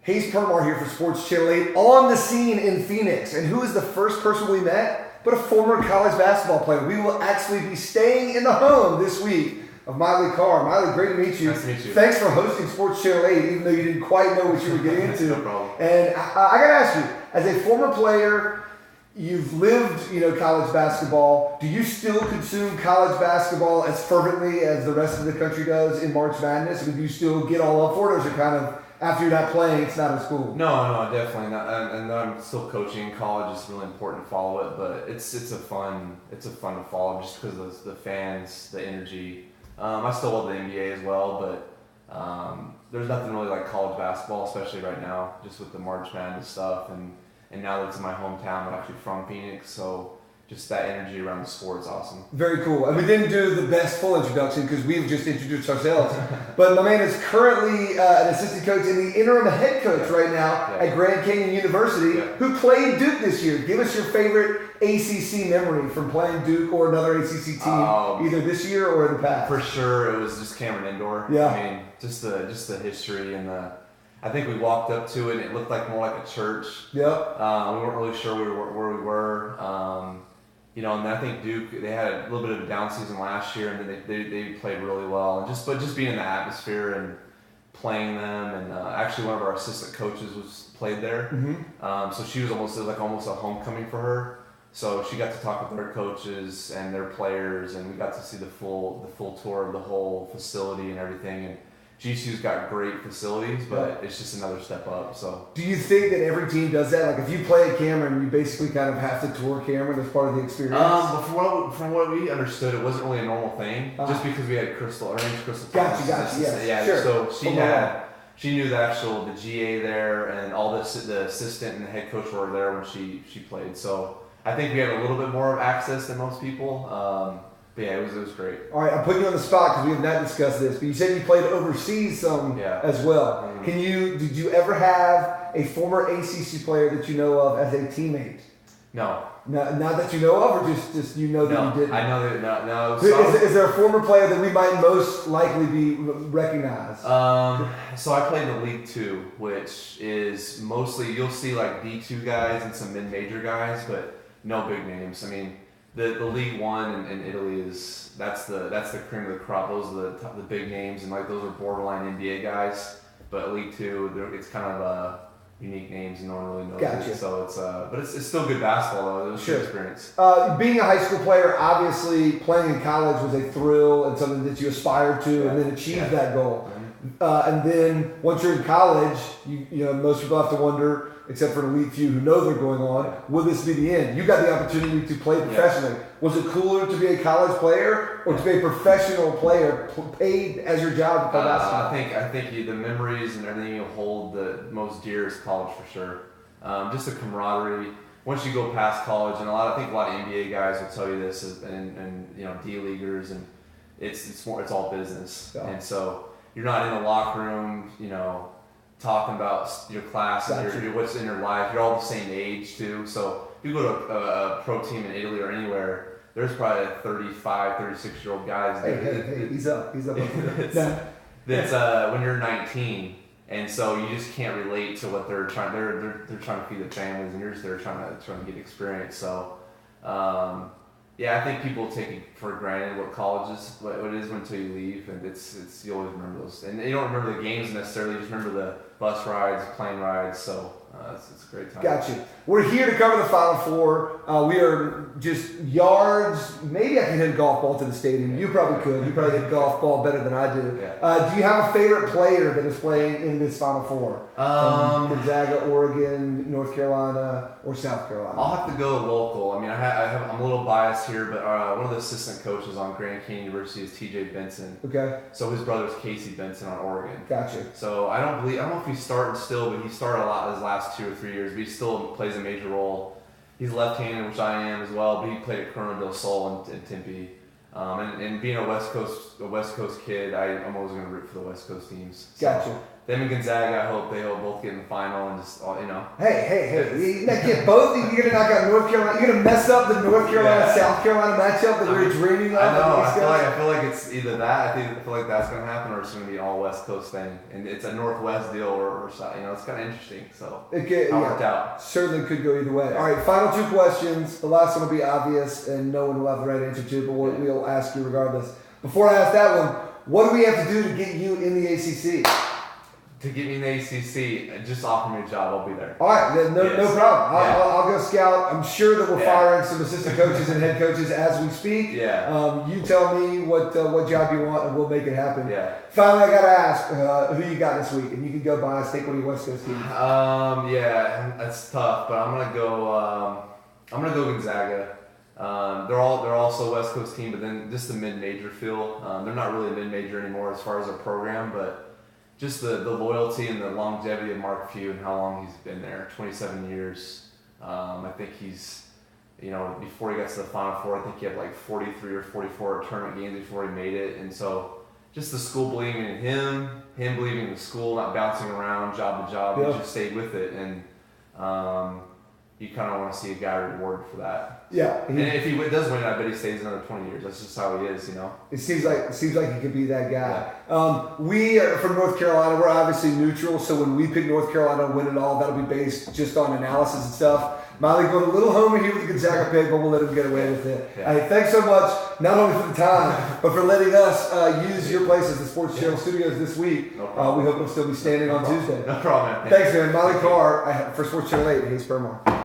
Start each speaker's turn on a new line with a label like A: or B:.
A: Hayes Permar here for Sports Channel 8 on the scene in Phoenix. And who is the first person we met but a former college basketball player? We will actually be staying in the home this week of Milee Karre. Milee, great to meet you.
B: Nice to meet you.
A: Thanks for hosting Sports Channel 8, even though you didn't quite know what you were getting into.
B: No problem.
A: And I got to ask you, as a former player, you've lived, college basketball. Do you still consume college basketball as fervently as the rest of the country does in March Madness? I mean, do you still get all up for it, or is it kind of, after you're not playing, it's not as cool?
B: No, definitely not. And I'm still coaching in college. It's really important to follow it, but it's a fun to follow just because of the fans, the energy. I still love the NBA as well, but there's nothing really like college basketball, especially right now, just with the March Madness stuff. And now that it's in my hometown, I'm actually from Phoenix, so just that energy around the sport is awesome.
A: Very cool. And we didn't do the best full introduction because we've just introduced ourselves. But my man is currently an assistant coach and the interim head coach right now at Grand Canyon University, who played Duke this year. Give us your favorite ACC memory from playing Duke or another ACC team, either this year or in the past.
B: For sure, it was just Cameron Indoor.
A: Yeah.
B: I mean, just the history and I think we walked up to it and it looked like more like a church.
A: Yep.
B: We weren't really sure where we were. And I think Duke, they had a little bit of a down season last year, and then they played really well. And just being in the atmosphere and playing them, and actually one of our assistant coaches played there.
A: Mm-hmm.
B: So it was almost a homecoming for her. So she got to talk with their coaches and their players, and we got to see the full tour of the whole facility and everything. And GCU's got great facilities, but it's just another step up. So,
A: do you think that every team does that? Like, if you play at Cameron, you basically kind of have to tour Cameron as part of the experience?
B: But from what we understood, it wasn't really a normal thing, just because we had Crystal. Her name's Crystal.
A: Gotcha, yeah, sure.
B: So she knew the GA there, and all the assistant and the head coach were there when she played. So I think we had a little bit more of access than most people. But yeah, it was great.
A: All right, I'm putting you on the spot because we have not discussed this, but you said you played overseas as well. Mm-hmm. Did you ever have a former ACC player that you know of as a teammate?
B: No.
A: Not that you know of, or just you know that you didn't?
B: I know that no.
A: Is there a former player that we might most likely be recognized?
B: So I played in the League 2, which is mostly, you'll see like D2 guys and some mid-major guys, but no big names. I mean, the League 1 in Italy that's the cream of the crop. Those are the big names, and like those are borderline NBA guys. But League 2, it's kind of unique names, and no one really knows
A: Gotcha.
B: it. So it's still good basketball though. It was a good experience.
A: Being a high school player, obviously playing in college was a thrill and something that you aspired to, and then achieved that goal. And then once you're in college, you most people have to wonder, except for an elite few who know they're going on, will this be the end? You got the opportunity to play professionally. Was it cooler to be a college player or to be a professional player paid as your job to play basketball?
B: I think the memories and everything you'll hold the most dear is college for sure. Just the camaraderie. Once you go past college, and I think a lot of NBA guys will tell you this, and D leaguers, and it's all business, and so you're not in the locker room, talking about your class and what's in your life. You're all the same age too. So if you go to a pro team in Italy or anywhere, there's probably 35, 36-year-old guys.
A: Hey, he's up.
B: That's when you're 19, and so you just can't relate to what they're trying. They're trying to feed their families, and you're just there trying to get experience. So. I think people take it for granted what college is, what it is until you leave, and it's you always remember those, and you don't remember the games necessarily. You just remember the bus rides, plane rides. So it's a great time.
A: Gotcha. We're here to cover the Final Four. We are just yards. Maybe I can hit a golf ball to the stadium. You probably could. You probably hit a golf ball better than I do. Do you have a favorite player that is playing in this Final Four? Gonzaga, Oregon, North Carolina, or South Carolina?
B: I'll have to go local. I mean, I'm a little biased here, but one of the assistant coaches on Grand Canyon University is T.J. Benson. Okay. So his brother's Casey Benson on Oregon.
A: Gotcha.
B: So I don't know if he's starting still, but he started a lot his last 2 or 3 years, but he still plays a major role. He's left-handed, which I am as well, but he played at Corona del Sol in Tempe. And being a West Coast kid, I'm always going to root for the West Coast teams. So,
A: gotcha.
B: them and Gonzaga, I hope they will both get in the final and just,
A: Hey! You get both. You're gonna knock out North Carolina. You're gonna mess up the North Carolina South Carolina matchup that we were dreaming of.
B: I know. I feel like it's either that. I feel like that's gonna happen, or it's gonna be an all West Coast thing, and it's a Northwest deal, or it's kind of interesting. So it worked out.
A: Certainly could go either way. All right, final 2 questions. The last one will be obvious, and no one will have the right answer to, but we'll ask you regardless. Before I ask that one, what do we have to do to get you in the ACC?
B: To get me in the ACC, just offer me a job. I'll be there.
A: All right, no problem. I'll go scout. I'm sure that we're firing some assistant coaches and head coaches as we speak.
B: Yeah.
A: You tell me what job you want, and we'll make it happen.
B: Yeah.
A: Finally, I got to ask who you got this week, and you can go by take one of your West Coast teams.
B: Yeah, that's tough, but I'm gonna go Gonzaga. They're also a West Coast team, but then just the mid-major feel. They're not really a mid-major anymore as far as their program, but just the loyalty and the longevity of Mark Few and how long he's been there, 27 years. I think he's, before he got to the Final Four, I think he had like 43 or 44 tournament games before he made it. And so just the school believing in him believing in the school, not bouncing around job to job, he just stayed with it. And you kind of want to see a guy rewarded for that.
A: Yeah.
B: And if he does win, I bet he stays another 20 years. That's just how he is,
A: It seems like he could be that guy. Yeah. We are from North Carolina. We're obviously neutral, so when we pick North Carolina to win it all, that'll be based just on analysis and stuff. Milee going a little homer here with the Gonzaga pick, but we'll let him get away with it. Yeah. Hey, thanks so much, not only for the time, but for letting us use your place as the Sports Channel Studios this week. No problem. We hope it'll still be standing on Tuesday.
B: No problem, man.
A: Thanks, man. Milee Karre for Sports Channel 8 in Hayes, Permar.